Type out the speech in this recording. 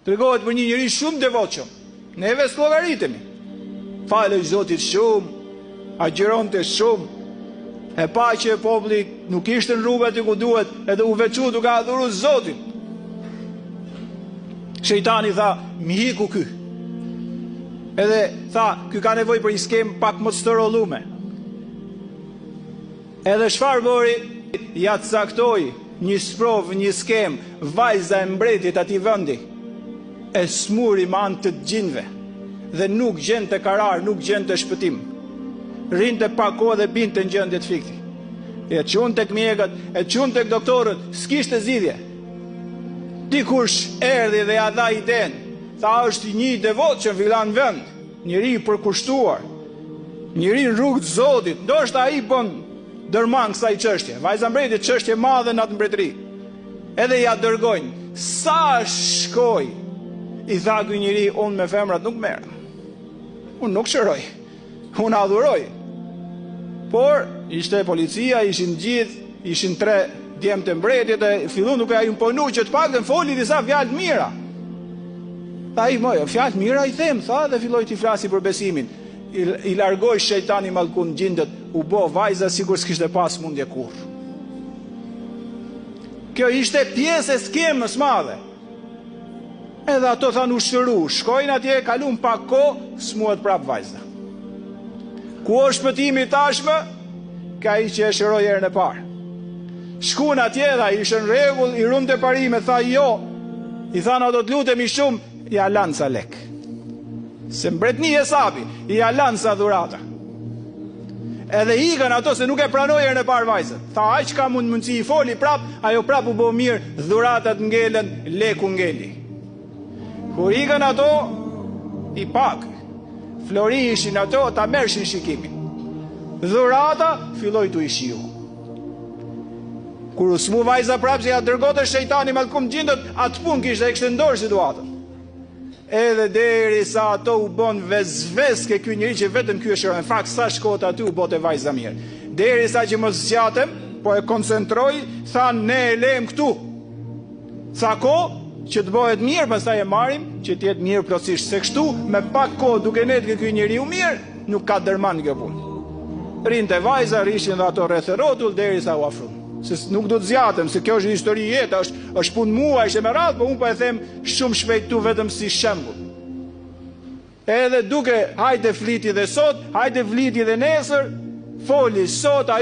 Tregohet për një njeri shumë devotshëm. Neve s'llogaritemi. Falej Zotit shumë, agjeronte shumë, e pa që populli nuk ishte në rrugë aty ku duhet, edhe u veçu duke adhuruar Zotin. Shejtani tha, mi hiku ky. Edhe tha, ky ka nevojë për një skem pak më të rrollume. Edhe çfarë bëri? Ja caktoi një sprov, një skem, vajza e mbretit atij vendi. E smuri me anë të gjinëve dhe nuk gjente karar, nuk gjente shpëtim. Rinte pa kohë dhe binte në gjendje të fikti. E çon tek mjekët, e çon tek doktorët, s'kishte zgjidhje. Dikush erdhi dhe ja dha idenë. Tha, është një devot që villan vend, njëri i përkushtuar, njëri në rrugë të Zotit, ndoshta ai bën dërman kësaj çështje. Vajza mbretit çështje e madhe në atë mbretëri. Edhe ja dërgojnë. Sa shkoi, i tha ky njeri, unë me femrat nuk merrem. Unë nuk shëroj. Unë adhuroj. Por ishte policia, ishin gjithë, ishin 3 djemtë e mbretit e fillon duke ai imponu që të paktën foli disa fjalë të mira. Tha ai, "Moj, fjalë të mira i them", tha dhe filloi të flasi për besimin. I largoi shejtani mallkun gjindet, u bë vajza sikur s'kishte pas mundje kurrë. Kjo ishte pjesë e skemës madhe. Edhe ato thanë u shëru, shkojnë atje, kalun pak kohë, smuhet prap vajza. Ku është shpëtimi tashmë? Ka i që e shëroi herën e parë. Shkuan atje dhe ishte në rregull, i runte parime, tha jo. I thanë ato të lutemi shumë, ja lanë sa lek. Se mbretni e sapi, ja lanë sa dhurata. Edhe ikën ato se nuk e pranoi herën e parë vajzën. Tha aq ka mundësi i foli prap, ajo prap u bë mirë, dhuratat ngelen, leku ngeli. Kur ikën ato, i pak, flori ishin ato, ta mershin shikimin. Dhurata filloi t'u shiu. Kur u smu vajza prap se ja dërgote shejtani mallkum gjindët, atë pun kishte e kishte ndorë situatën. Edhe deri sa ato u bon vezveske ky njeri që vetëm ky e shëron. Në fakt sa shkot aty u bote vajza mirë. Deri sa që mos zgjatem, po e koncentroj, tha ne e lejm këtu. Sa kohë që të bëhet mirë, pastaj e marrim që të jetë mirë plotësisht. Se kështu me pak kohë duke ne të ky njeriu mirë, nuk ka dërman kjo punë. Rinte vajza, rishin dhe ato rreth rrotull derisa u afruan. Se nuk do të zjatem, se kjo është histori jetë, është punë muaj, është e me radhë, po unë po e them shumë shpejt tu vetëm si shembull. Edhe duke hajde fliti dhe sot, hajde fliti dhe nesër, foli sot, ajo